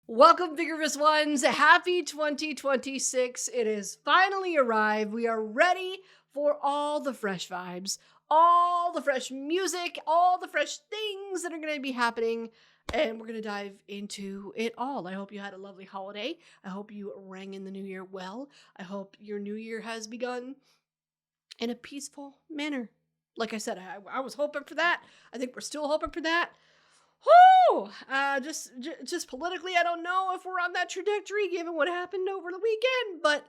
Welcome, Vigorous Ones. Happy 2026. It has finally arrived. We are ready for all the fresh vibes, all the fresh music, all the fresh things that are going to be happening. And we're going to dive into it all. I hope you had a lovely holiday. I hope you rang in the new year well. I hope your new year has begun in a peaceful manner. Like I said, I was hoping for that. I think we're still hoping for that. Whoo! Just politically, I don't know if we're on that trajectory given what happened over the weekend, but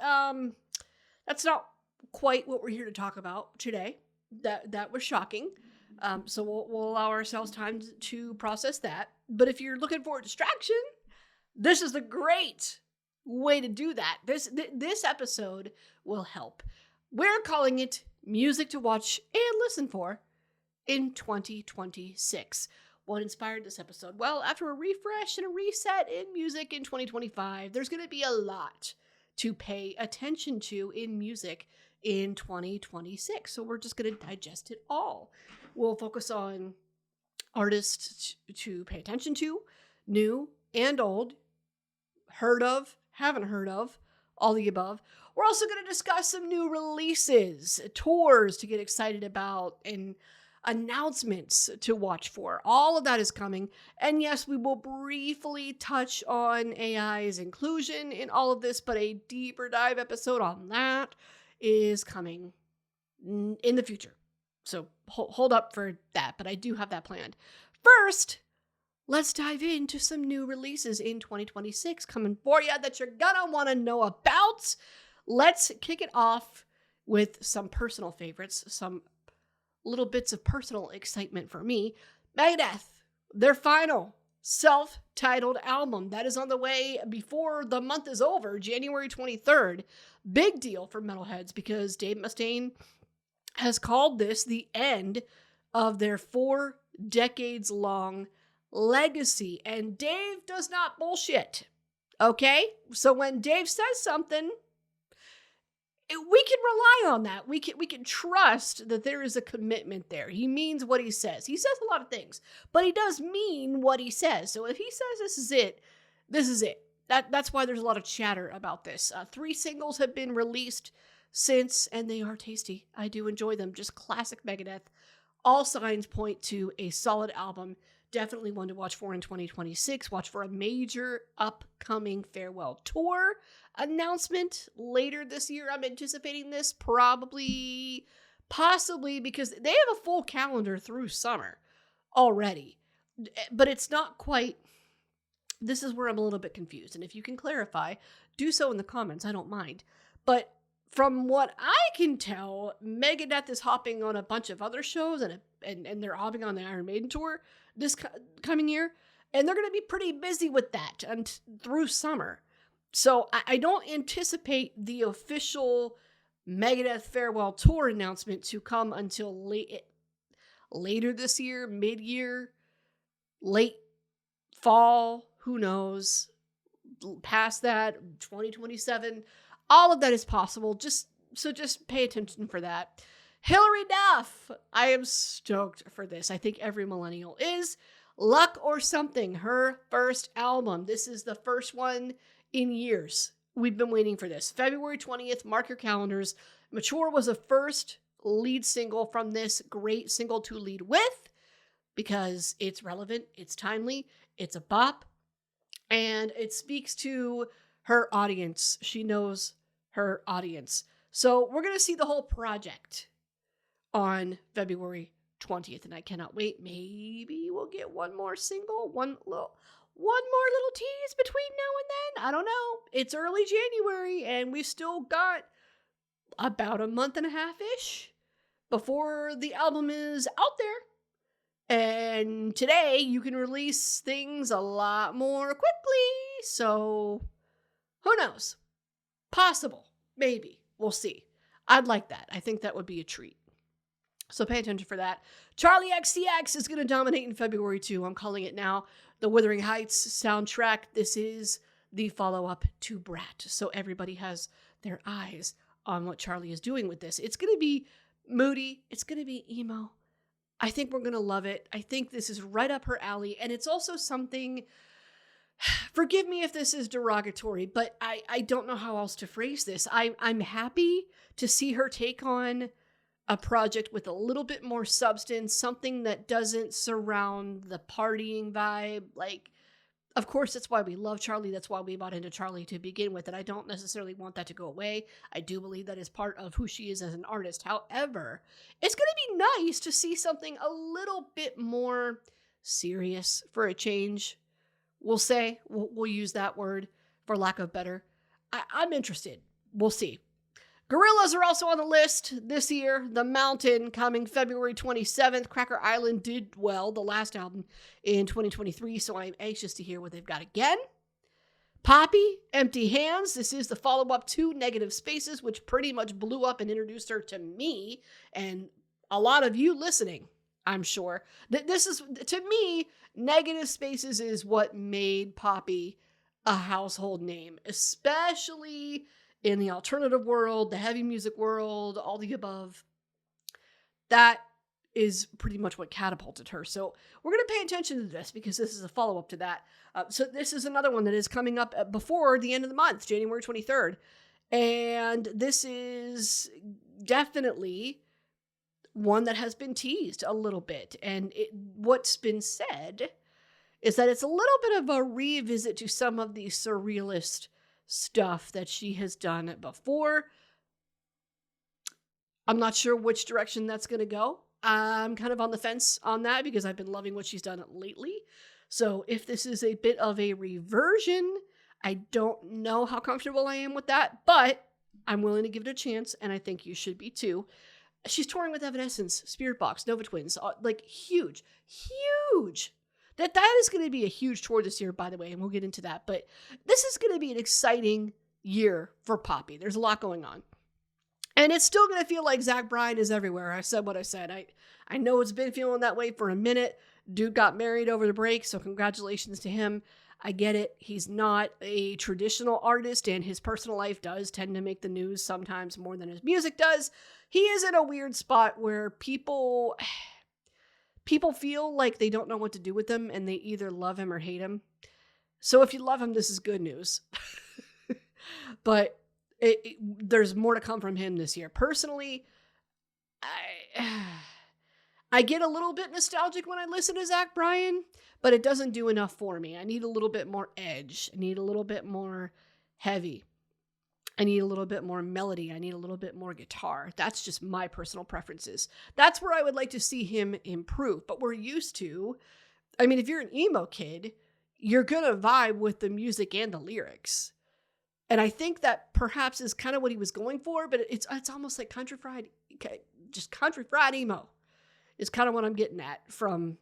that's not quite what we're here to talk about today. That was shocking. So we'll allow ourselves time to process that. But if you're looking for a distraction, this is a great way to do that. This episode will help. We're calling it Music to Watch and Listen For in 2026. What inspired this episode? Well, after a refresh and a reset in music in 2025, there's going to be a lot to pay attention to in music in 2026. So we're just going to digest it all. We'll focus on artists to pay attention to, new and old, heard of, haven't heard of, all the above. We're also going to discuss some new releases, tours to get excited about, and announcements to watch for. All of that is coming. And yes, we will briefly touch on AI's inclusion in all of this, but a deeper dive episode on that is coming in the future. So hold up for that, but I do have that planned. First, let's dive into some new releases in 2026 coming for you that you're gonna want to know about. Let's kick it off with some personal favorites, some little bits of personal excitement for me. Megadeth, their final self-titled album that is on the way before the month is over, January 23rd. Big deal for metalheads because Dave Mustaine has called this the end of their 4 decades long legacy. And Dave does not bullshit. Okay? So when Dave says something, we can rely on that. We can trust that there is a commitment there. He means what he says. He says a lot of things, but he does mean what he says. So if he says this is it, this is it. That's why there's a lot of chatter about this. 3 singles have been released since, and they are tasty. I do enjoy them. Just classic Megadeth. All signs point to a solid album. Definitely one to watch for in 2026. Watch for a major upcoming farewell tour announcement later this year. I'm anticipating this possibly because they have a full calendar through summer already. But it's not quite. This is where I'm a little bit confused. And if you can clarify, do so in the comments. I don't mind. But from what I can tell, Megadeth is hopping on a bunch of other shows and they're hopping on the Iron Maiden tour this coming year. And they're going to be pretty busy with that through summer. So I don't anticipate the official Megadeth farewell tour announcement to come until later this year, mid-year, late fall, who knows, past that, 2027. All of that is possible. Just pay attention for that. Hilary Duff. I am stoked for this. I think every millennial is. Luck or Something, her first album. This is the first one in years. We've been waiting for this. February 20th, mark your calendars. Mature was the first lead single from this great single to lead with because it's relevant, it's timely, it's a bop, and it speaks to her audience. She knows her audience. So we're going to see the whole project on February 20th, and I cannot wait. Maybe we'll get one more single, one more little tease between now and then. I don't know. It's early January, and we've still got about a month and a half-ish before the album is out there. And today, you can release things a lot more quickly, so who knows? Possible. Maybe. We'll see. I'd like that. I think that would be a treat. So pay attention for that. Charlie XCX is going to dominate in February too. I'm calling it now. The Wuthering Heights soundtrack. This is the follow-up to Brat. So everybody has their eyes on what Charlie is doing with this. It's going to be moody. It's going to be emo. I think we're going to love it. I think this is right up her alley. And it's also something forgive me if this is derogatory, but I don't know how else to phrase this. I'm happy to see her take on a project with a little bit more substance, something that doesn't surround the partying vibe. Like, of course, that's why we love Charli. That's why we bought into Charli to begin with. And I don't necessarily want that to go away. I do believe that is part of who she is as an artist. However, it's going to be nice to see something a little bit more serious for a change. We'll say, we'll use that word for lack of better. I'm interested. We'll see. Gorillaz are also on the list this year. The Mountain coming February 27th. Cracker Island did well, the last album in 2023, so I'm anxious to hear what they've got again. Poppy, Empty Hands. This is the follow-up to Negative Spaces, which pretty much blew up and introduced her to me and a lot of you listening, I'm sure. This is, to me, Negative Spaces is what made Poppy a household name, especially in the alternative world, the heavy music world, all the above. That is pretty much what catapulted her. So we're going to pay attention to this because this is a follow-up to that. So this is another one that is coming up before the end of the month, January 23rd. And this is definitely one that has been teased a little bit. And what's been said is that it's a little bit of a revisit to some of the surrealist stuff that she has done before. I'm not sure which direction that's going to go. I'm kind of on the fence on that because I've been loving what she's done lately. So if this is a bit of a reversion, I don't know how comfortable I am with that, but I'm willing to give it a chance, and I think you should be too. She's touring with Evanescence, Spiritbox, Nova Twins, like huge. That is going to be a huge tour this year, by the way, and we'll get into that. But this is going to be an exciting year for Poppy. There's a lot going on. And it's still going to feel like Zach Bryan is everywhere. I said what I said. I know it's been feeling that way for a minute. Dude got married over the break, so congratulations to him. I get it. He's not a traditional artist, and his personal life does tend to make the news sometimes more than his music does. He is in a weird spot where people feel like they don't know what to do with him, and they either love him or hate him. So if you love him, this is good news. But there's more to come from him this year. Personally, I get a little bit nostalgic when I listen to Zach Bryan, but it doesn't do enough for me. I need a little bit more edge. I need a little bit more heavy. I need a little bit more melody. I need a little bit more guitar. That's just my personal preferences. That's where I would like to see him improve. But we're used to, I mean, if you're an emo kid, you're going to vibe with the music and the lyrics. And I think that perhaps is kind of what he was going for, but it's almost like country fried emo is kind of what I'm getting at from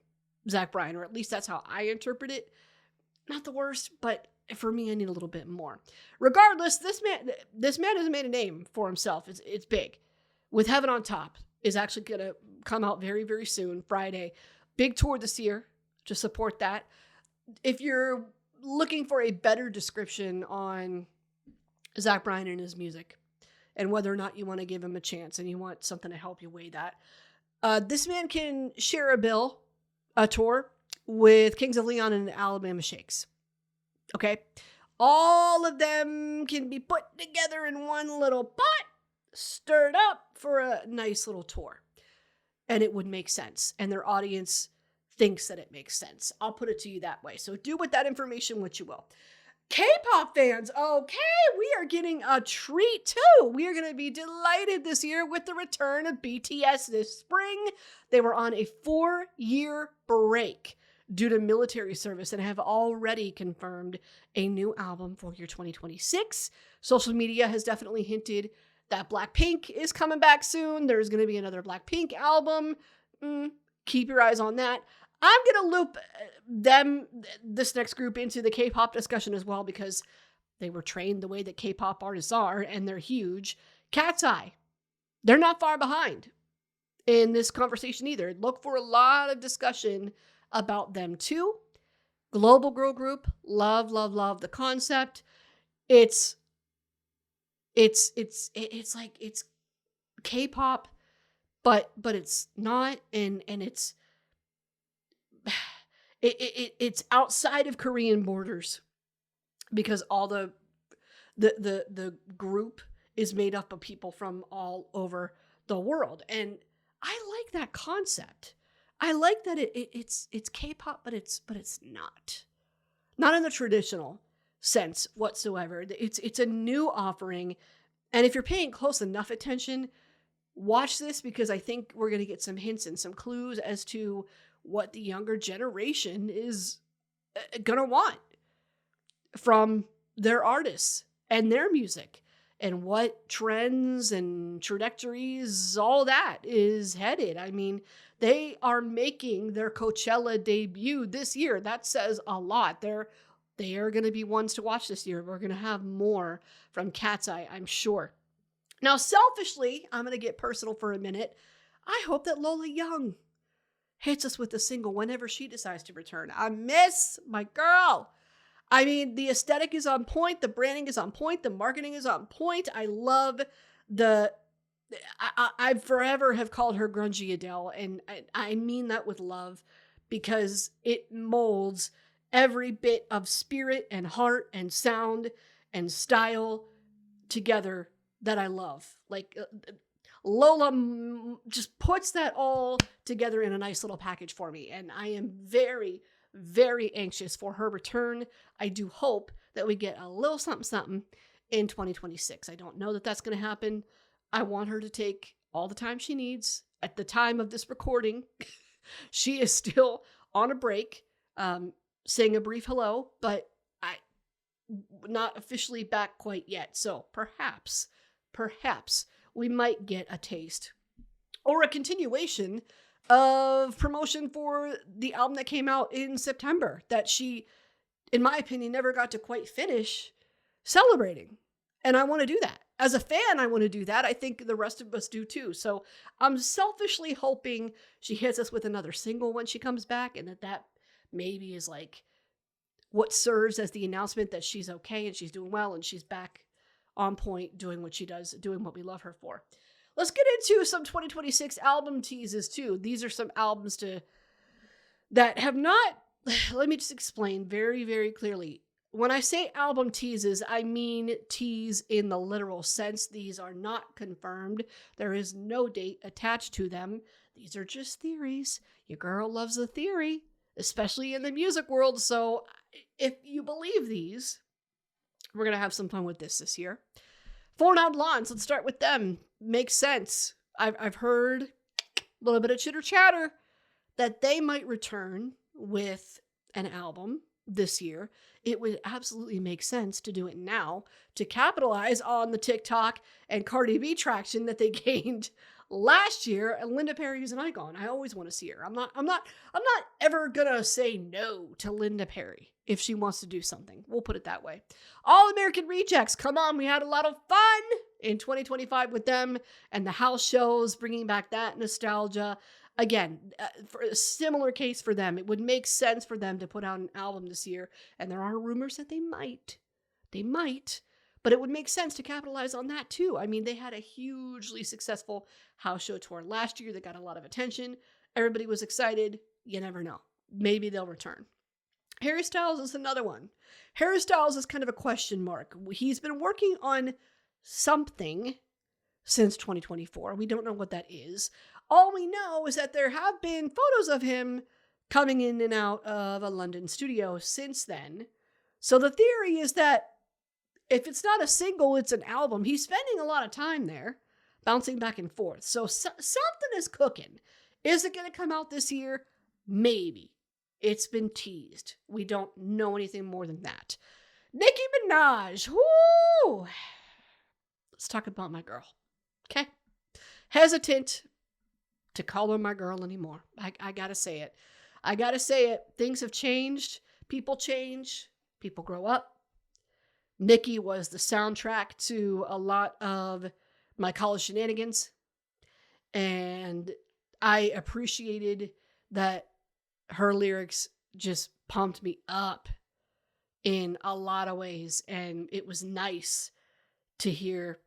Zach Bryan, or at least that's how I interpret it. Not the worst, but for me, I need a little bit more. Regardless, this man has made a name for himself. It's big. With Heaven on Top is actually going to come out very, very soon, Friday. Big tour this year to support that. If you're looking for a better description on Zach Bryan and his music and whether or not you want to give him a chance and you want something to help you weigh that, this man can share a tour with Kings of Leon and Alabama Shakes. Okay? All of them can be put together in one little pot, stirred up for a nice little tour. And it would make sense. And their audience thinks that it makes sense. I'll put it to you that way. So do with that information what you will. K-pop fans, okay, we are getting a treat too. We are going to be delighted this year with the return of BTS this spring. They were on a 4-year break due to military service and have already confirmed a new album for year 2026. Social media has definitely hinted that Blackpink is coming back soon. There's going to be another Blackpink album. Keep your eyes on that. I'm going to loop this next group into the K-pop discussion as well because they were trained the way that K-pop artists are and they're huge. Cat's Eye, they're not far behind in this conversation either. Look for a lot of discussion about them too. Global girl group, love the concept. It's like it's K-pop, but it's not, and It's outside of Korean borders because all the group is made up of people from all over the world, and I like that concept. I like that it's K-pop, but it's not in the traditional sense whatsoever. It's a new offering, and if you're paying close enough attention, watch this, because I think we're going to get some hints and some clues as to what the younger generation is going to want from their artists and their music, and what trends and trajectories all that is headed. I mean, they are making their Coachella debut this year. That says a lot. They are going to be ones to watch this year. We're going to have more from Cat's Eye, I'm sure. Now, selfishly, I'm going to get personal for a minute. I hope that Lola Young hits us with a single whenever she decides to return. I miss my girl. I mean, the aesthetic is on point. The branding is on point. The marketing is on point. I love I forever have called her grungy Adele. And I mean that with love, because it molds every bit of spirit and heart and sound and style together that I love. Like Lola just puts that all together in a nice little package for me. And I am very, very anxious for her return. I do hope that we get a little something in 2026. I don't know that that's going to happen. I want her to take all the time she needs. At the time of this recording, she is still on a break, saying a brief hello, but I not officially back quite yet. So perhaps we might get a taste or a continuation of promotion for the album that came out in September that she, in my opinion, never got to quite finish celebrating. And I want to do that. As a fan, I want to do that. I think the rest of us do too. So I'm selfishly hoping she hits us with another single when she comes back, and that maybe is like what serves as the announcement that she's okay and she's doing well and she's back on point doing what she does, doing what we love her for. Let's get into some 2026 album teases too. These are some albums that have not, let me just explain very, very clearly. When I say album teases, I mean tease in the literal sense. These are not confirmed. There is no date attached to them. These are just theories. Your girl loves a theory, especially in the music world. So if you believe these, we're going to have some fun with this year. 4 Non Blondes, let's start with them. Makes sense. I've heard a little bit of chitter chatter that they might return with an album this year. It would absolutely make sense to do it now to capitalize on the TikTok and Cardi B traction that they gained last year. And Linda Perry is an icon. I always want to see her. I'm not ever gonna say no to Linda Perry if she wants to do something. We'll put it that way. All American Rejects. Come on, we had a lot of fun in 2025 with them and the house shows, bringing back that nostalgia. Again, for a similar case for them, it would make sense for them to put out an album this year. And there are rumors that they might, but it would make sense to capitalize on that too. I mean, they had a hugely successful house show tour last year that got a lot of attention. Everybody was excited. You never know. Maybe they'll return. Harry Styles is another one. Harry Styles is kind of a question mark. He's been working on something since 2024. We don't know what that is. All we know is that there have been photos of him coming in and out of a London studio since then. So the theory is that if it's not a single, it's an album. He's spending a lot of time there, bouncing back and forth. So something is cooking. Is it going to come out this year? Maybe. It's been teased. We don't know anything more than that. Nicki Minaj. Woo! Let's talk about my girl. Okay? Hesitant to call her my girl anymore. I gotta say it. I gotta say it. Things have changed. People change. People grow up. Nicki was the soundtrack to a lot of my college shenanigans. And I appreciated that her lyrics just pumped me up in a lot of ways. And it was nice to hear,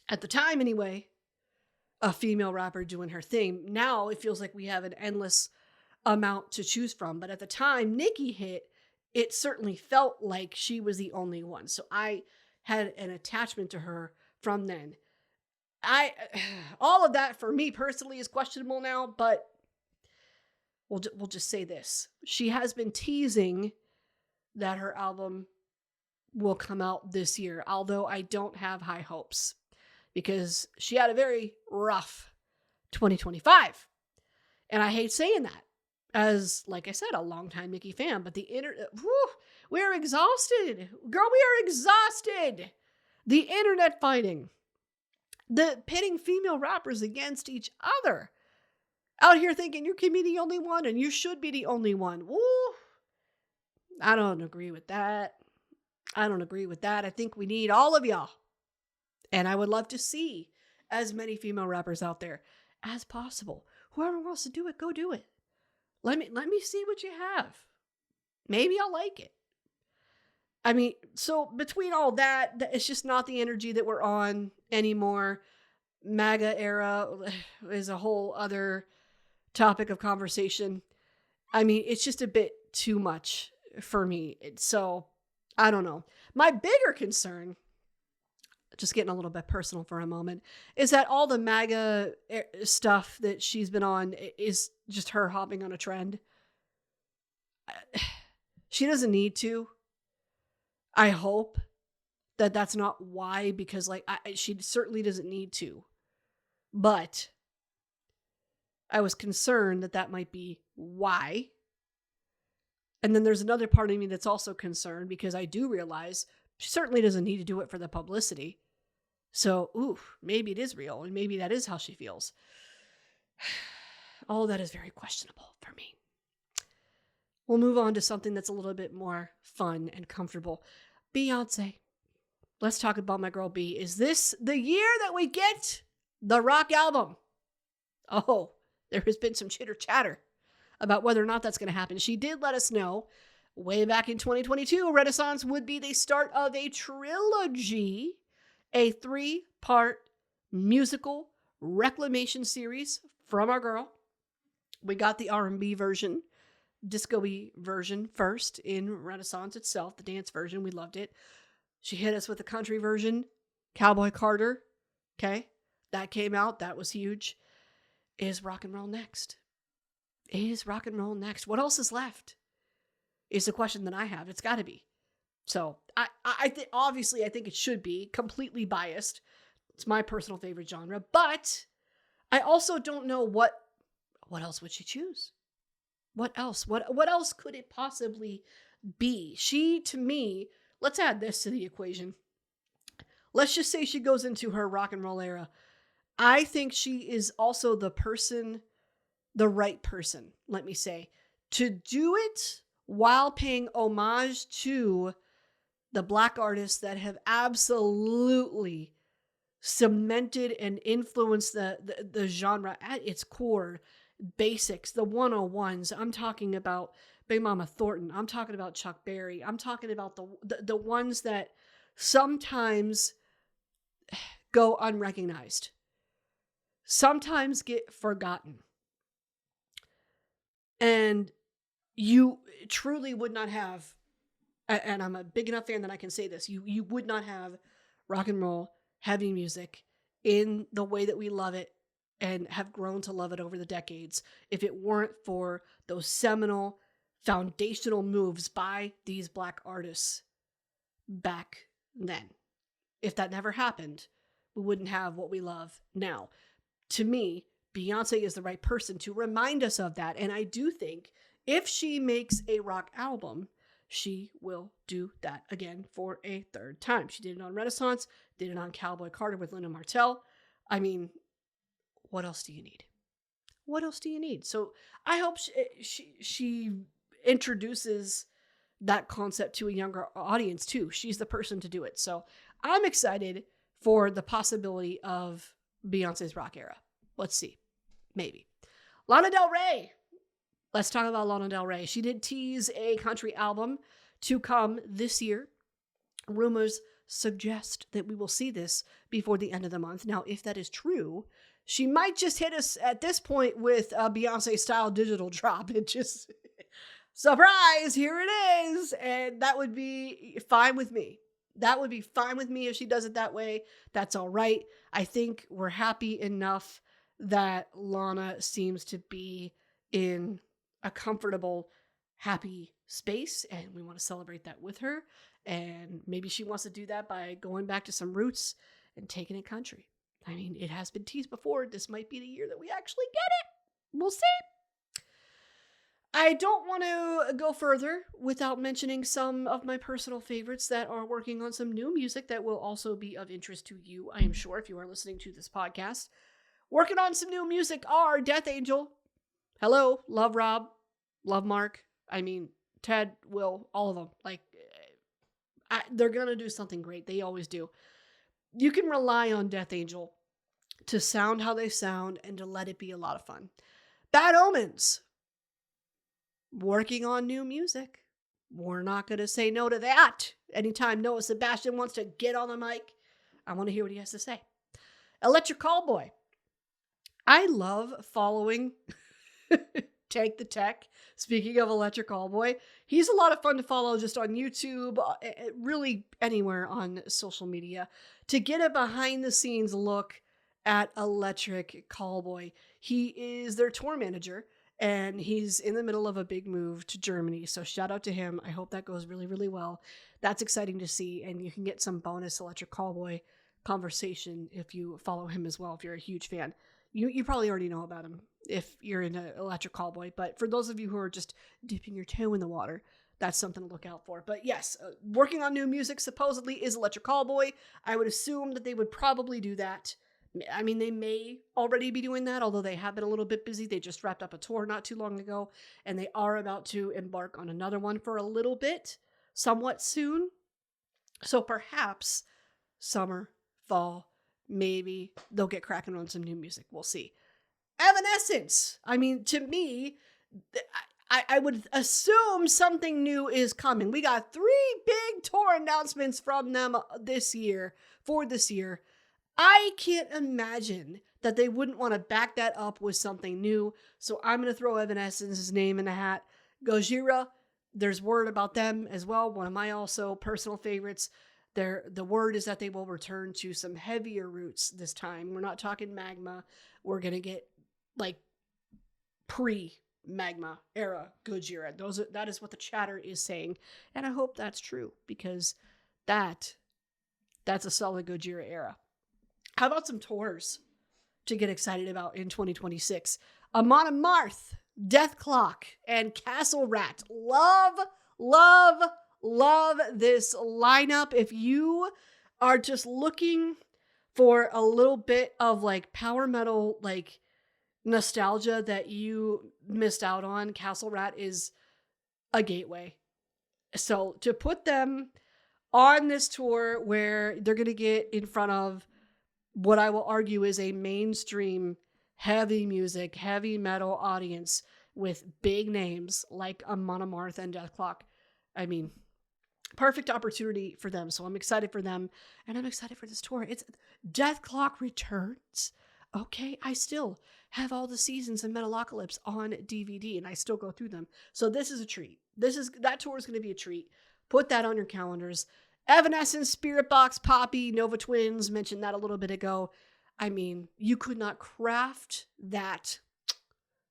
at the time anyway, a female rapper doing her thing. Now it feels like we have an endless amount to choose from. But at the time Nicki hit, it certainly felt like she was the only one. So I had an attachment to her from then. All of that for me personally is questionable now, but we'll just say this. She has been teasing that her album will come out this year, although I don't have high hopes because she had a very rough 2025. And I hate saying that as, like I said, a longtime Nicki fan, but the internet, we're exhausted. Girl, we are exhausted. The internet fighting, the pitting female rappers against each other. Out here thinking you can be the only one and you should be the only one. Woo. I don't agree with that. I think we need all of y'all. And I would love to see as many female rappers out there as possible. Whoever wants to do it, go do it. Let me see what you have. Maybe I'll like it. I mean, so between all that, it's just not the energy that we're on anymore. MAGA era is a whole other topic of conversation. I mean, it's just a bit too much for me. So, I don't know. My bigger concern, just getting a little bit personal for a moment, is that all the MAGA stuff that she's been on is just her hopping on a trend. She doesn't need to. I hope that that's not why, because she certainly doesn't need to. But I was concerned that might be why. And then there's another part of me that's also concerned because I do realize she certainly doesn't need to do it for the publicity. So, maybe it is real and maybe that is how she feels. All that is very questionable for me. We'll move on to something that's a little bit more fun and comfortable. Beyonce. Let's talk about my girl B. Is this the year that we get the rock album? Oh, there has been some chitter chatter about whether or not that's going to happen. She did let us know way back in 2022, Renaissance would be the start of a trilogy, a 3-part musical reclamation series from our girl. We got the R&B version, disco-y version first in Renaissance itself, the dance version. We loved it. She hit us with the country version, Cowboy Carter. Okay, that came out. That was huge. Is rock and roll next? Is rock and roll next? What else is left? Is the question that I have. It's got to be. So I think obviously I think it should be completely biased. It's my personal favorite genre, but I also don't know what else would she choose? What else? What else could it possibly be? She, to me, let's add this to the equation. Let's just say she goes into her rock and roll era. I think she is also the right person, let me say, to do it while paying homage to the Black artists that have absolutely cemented and influenced the genre at its core. Basics, the 101s. I'm talking about Big Mama Thornton. I'm talking about Chuck Berry. I'm talking about the ones that sometimes go unrecognized, sometimes get forgotten. And you truly would not have, and I'm a big enough fan that I can say this, you would not have rock and roll, heavy music in the way that we love it and have grown to love it over the decades if it weren't for those seminal, foundational moves by these Black artists back then. If that never happened, we wouldn't have what we love now. To me, Beyonce is the right person to remind us of that. And I do think if she makes a rock album, she will do that again for a third time. She did it on Renaissance, did it on Cowboy Carter with Linda Martell. I mean, what else do you need? What else do you need? So I hope she introduces that concept to a younger audience too. She's the person to do it. So I'm excited for the possibility of Beyonce's rock era. Let's see. Maybe. Lana Del Rey. Let's talk about Lana Del Rey. She did tease a country album to come this year. Rumors suggest that we will see this before the end of the month. Now, if that is true, She might just hit us at this point with a Beyonce style digital drop. It just, surprise, here it is. And that would be fine with me. That would be fine with me if she does it that way. That's all right. I think we're happy enough that Lana seems to be in a comfortable, happy space, and we want to celebrate that with her. And maybe she wants to do that by going back to some roots and taking it country. I mean, it has been teased before. This might be the year that we actually get it. We'll see. I don't want to go further without mentioning some of my personal favorites that are working on some new music that will also be of interest to you, I am sure, if you are listening to this podcast. Working on some new music are Death Angel. Hello, love Rob, love Mark. I mean, Ted, Will, all of them. Like, they're going to do something great. They always do. You can rely on Death Angel to sound how they sound and to let it be a lot of fun. Bad Omens. Working on new music. We're not going to say no to that. Anytime Noah Sebastian wants to get on the mic, I want to hear what he has to say. Electric Callboy. I love following Take the Tech. Speaking of Electric Callboy, he's a lot of fun to follow just on YouTube, really anywhere on social media, to get a behind the scenes look at Electric Callboy. He is their tour manager, and he's in the middle of a big move to Germany. So shout out to him. I hope that goes really, really well. That's exciting to see. And you can get some bonus Electric Callboy conversation if you follow him as well, if you're a huge fan. You probably already know about him if you're into Electric Callboy. But for those of you who are just dipping your toe in the water, that's something to look out for. But yes, working on new music supposedly is Electric Callboy. I would assume that they would probably do that. I mean, they may already be doing that, although they have been a little bit busy. They just wrapped up a tour not too long ago, and they are about to embark on another one for a little bit, somewhat soon. So perhaps summer, fall, maybe they'll get cracking on some new music. We'll see. Evanescence. I mean, to me, I would assume something new is coming. We got 3 big tour announcements from them this year, for this year. I can't imagine that they wouldn't want to back that up with something new. So I'm going to throw Evanescence's name in the hat. Gojira, there's word about them as well. One of my also personal favorites. The word is that they will return to some heavier roots this time. We're not talking Magma. We're going to get like pre-Magma era Gojira. That is what the chatter is saying. And I hope that's true, because that's a solid Gojira era. How about some tours to get excited about in 2026? Amon Amarth, Deathclock, and Castle Rat. Love this lineup. If you are just looking for a little bit of like power metal, like nostalgia that you missed out on, Castle Rat is a gateway. So to put them on this tour where they're going to get in front of what I will argue is a mainstream heavy music, heavy metal audience with big names like Amon Amarth and Deathclock. I mean, perfect opportunity for them. So I'm excited for them, and I'm excited for this tour. It's Deathclock returns. Okay, I still have all the seasons of Metalocalypse on DVD, and I still go through them. So this is a treat. That tour is going to be a treat. Put that on your calendars. Evanescence, Spiritbox, Poppy, Nova Twins, mentioned that a little bit ago. I mean, you could not craft that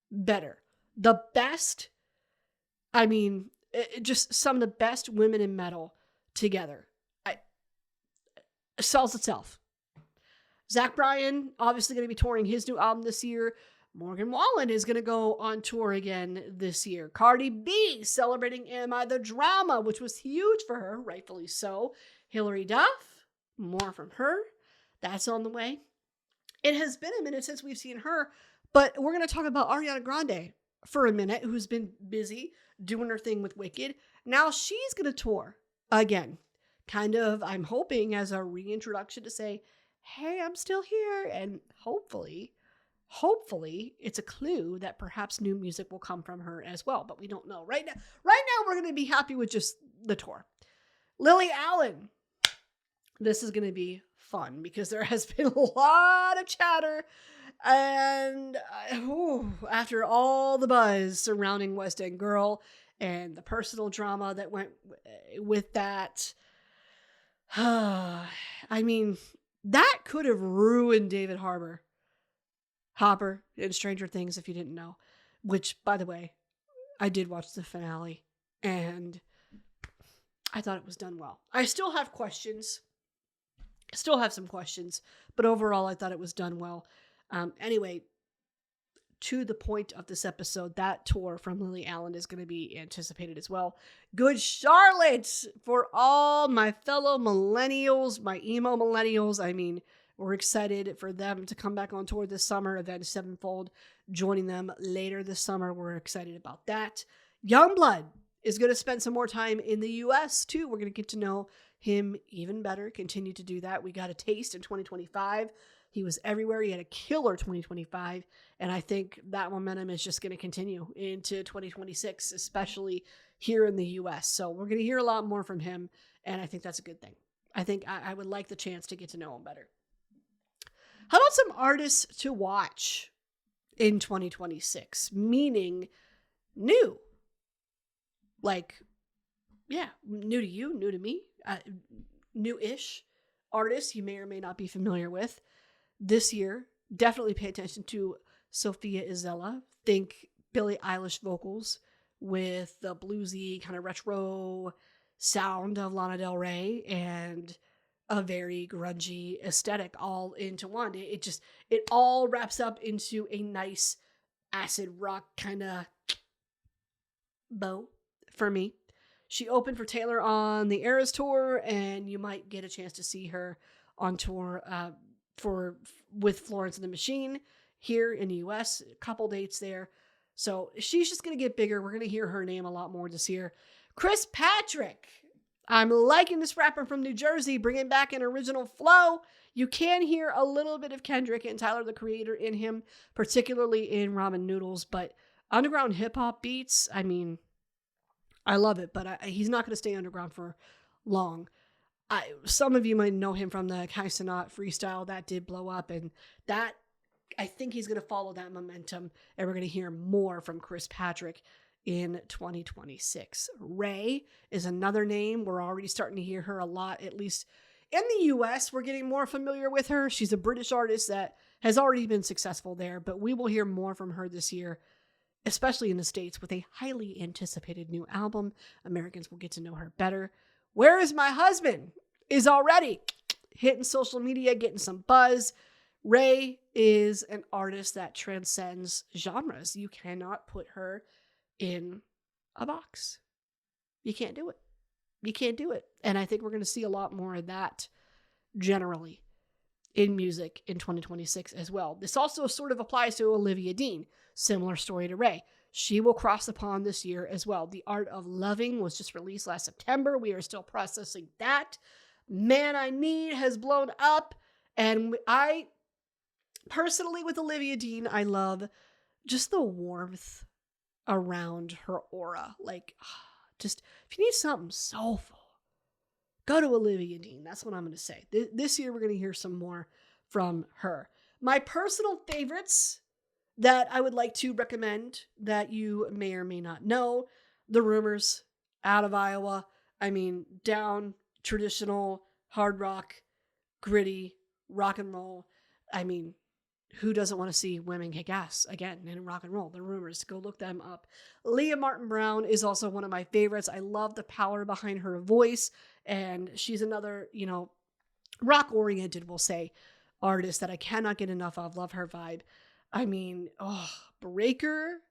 better. The best, I mean, just some of the best women in metal together. It sells itself. Zach Bryan, obviously going to be touring his new album this year. Morgan Wallen is going to go on tour again this year. Cardi B celebrating Am I the Drama, which was huge for her, rightfully so. Hilary Duff, more from her. That's on the way. It has been a minute since we've seen her, but we're going to talk about Ariana Grande for a minute, who's been busy doing her thing with Wicked. Now she's going to tour again. Kind of, I'm hoping, as a reintroduction to say, hey, I'm still here. And hopefully it's a clue that perhaps new music will come from her as well, but we don't know. Right now we're going to be happy with just the tour. Lily Allen. This is going to be fun because there has been a lot of chatter. And after all the buzz surrounding West End Girl and the personal drama that went with that, I mean, that could have ruined David Hopper in Stranger Things, if you didn't know. Which, by the way, I did watch the finale, and I thought it was done well. I still have questions. Still have some questions, but overall, I thought it was done well. Anyway, to the point of this episode, that tour from Lily Allen is going to be anticipated as well. Good Charlotte for all my fellow millennials, my emo millennials. I mean, we're excited for them to come back on tour this summer. Avenged Sevenfold joining them later this summer. We're excited about that. Youngblood is going to spend some more time in the U.S. too. We're going to get to know him even better, continue to do that. We got a taste in 2025. He was everywhere. He had a killer 2025. And I think that momentum is just going to continue into 2026, especially here in the U.S. So we're going to hear a lot more from him. And I think that's a good thing. I think I would like the chance to get to know him better. How about some artists to watch in 2026? Meaning new. Like, yeah, new to you, new to me, new-ish artists you may or may not be familiar with. This year, definitely pay attention to Sophia Isella. Think Billie Eilish vocals with the bluesy kind of retro sound of Lana Del Rey and a very grungy aesthetic all into one. It all wraps up into a nice acid rock kind of bow for me. She opened for Taylor on the Eras tour, and you might get a chance to see her on tour with Florence and the Machine here in the US. A couple dates there. So she's just going to get bigger. We're going to hear her name a lot more this year. Chris Patrick. I'm liking this rapper from New Jersey, bringing back an original flow. You can hear a little bit of Kendrick and Tyler, the Creator in him, particularly in Ramen Noodles, but underground hip hop beats, I mean, I love it, but he's not going to stay underground for long. Some of you might know him from the Kai Cenat freestyle that did blow up, and that I think he's going to follow that momentum, and we're going to hear more from Chris Patrick in 2026. Ray is another name. We're already starting to hear her a lot, at least in the US. We're getting more familiar with her. She's a British artist that has already been successful there, but we will hear more from her this year, especially in the States, with a highly anticipated new album. Americans will get to know her better. Where Is My Husband is already hitting social media, getting some buzz. Ray is an artist that transcends genres. You cannot put her in a box. You can't do it. You can't do it. And I think we're going to see a lot more of that generally in music in 2026 as well. This also sort of applies to Olivia Dean. Similar story to Ray. She will cross the pond this year as well. The Art of Loving was just released last September. We are still processing that. Man I Need has blown up. And I personally, with Olivia Dean, I love just the warmth around her aura. Like, just if you need something soulful, go to Olivia Dean. That's what I'm going to say. This year, we're going to hear some more from her. My personal favorites that I would like to recommend that you may or may not know, The Rumors out of Iowa. I mean, down traditional hard rock, gritty rock and roll. I mean, who doesn't want to see women kick ass again in rock and roll? The Rumors. Go look them up. Leah Martin Brown is also one of my favorites. I love the power behind her voice. And she's another, rock-oriented, we'll say, artist that I cannot get enough of. Love her vibe. I mean, Breaker.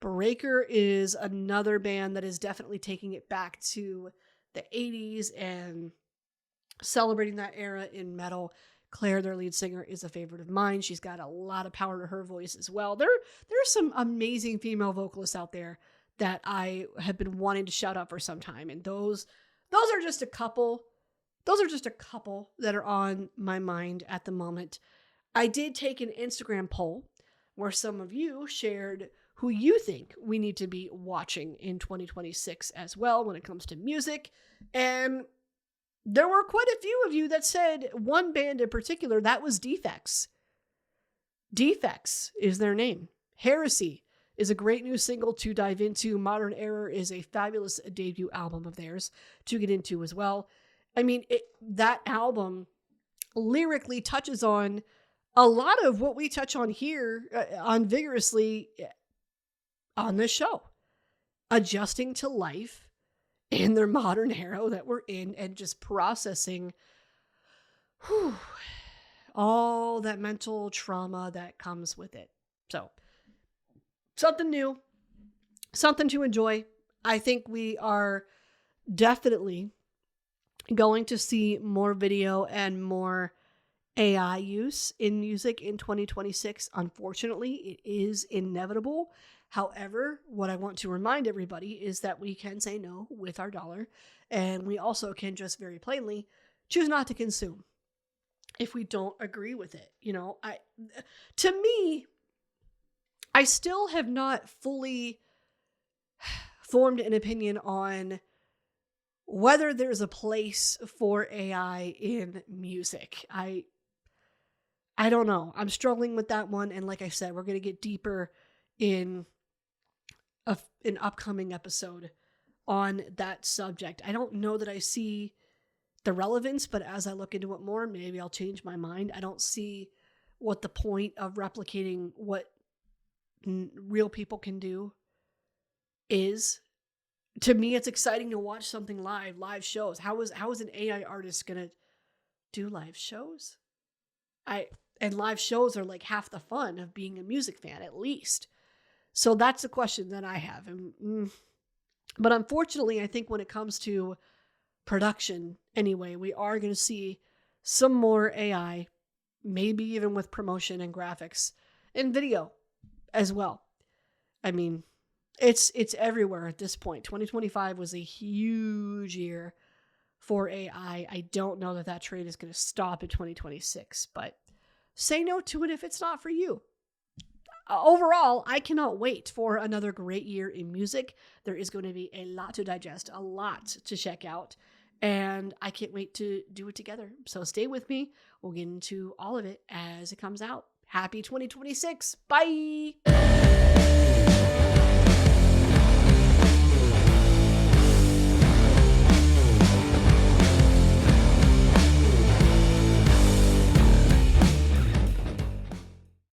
Breaker is another band that is definitely taking it back to the 80s and celebrating that era in metal. Claire, their lead singer, is a favorite of mine. She's got a lot of power to her voice as well. There are some amazing female vocalists out there that I have been wanting to shout out for some time. And those are just a couple. Those are just a couple that are on my mind at the moment. I did take an Instagram poll where some of you shared who you think we need to be watching in 2026 as well when it comes to music. And there were quite a few of you that said one band in particular, that was Defects. Defects is their name. Heresy is a great new single to dive into. Modern Error is a fabulous debut album of theirs to get into as well. I mean, that album lyrically touches on a lot of what we touch on here on Vigorously on this show. Adjusting to life in their modern era that we're in and just processing all that mental trauma that comes with it. So, something new, something to enjoy. I think we are definitely going to see more video and more AI use in music in 2026. Unfortunately, it is inevitable. However, what I want to remind everybody is that we can say no with our dollar, and we also can just very plainly choose not to consume if we don't agree with it. You know, to me, I still have not fully formed an opinion on whether there's a place for AI in music. I don't know. I'm struggling with that one. And like I said, we're going to get deeper in an upcoming episode on that subject. I don't know that I see the relevance, but as I look into it more, maybe I'll change my mind. I don't see what the point of replicating what real people can do is. To me, it's exciting to watch something live shows. How is an AI artist gonna do live shows? And live shows are like half the fun of being a music fan, at least. So that's a question that I have. But unfortunately, I think when it comes to production, anyway, we are going to see some more AI, maybe even with promotion and graphics and video as well. I mean, it's everywhere at this point. 2025 was a huge year for AI. I don't know that trend is going to stop in 2026, but say no to it if it's not for you. Overall, I cannot wait for another great year in music. There is going to be a lot to digest, a lot to check out, and I can't wait to do it together. So stay with me. We'll get into all of it as it comes out. Happy 2026. Bye.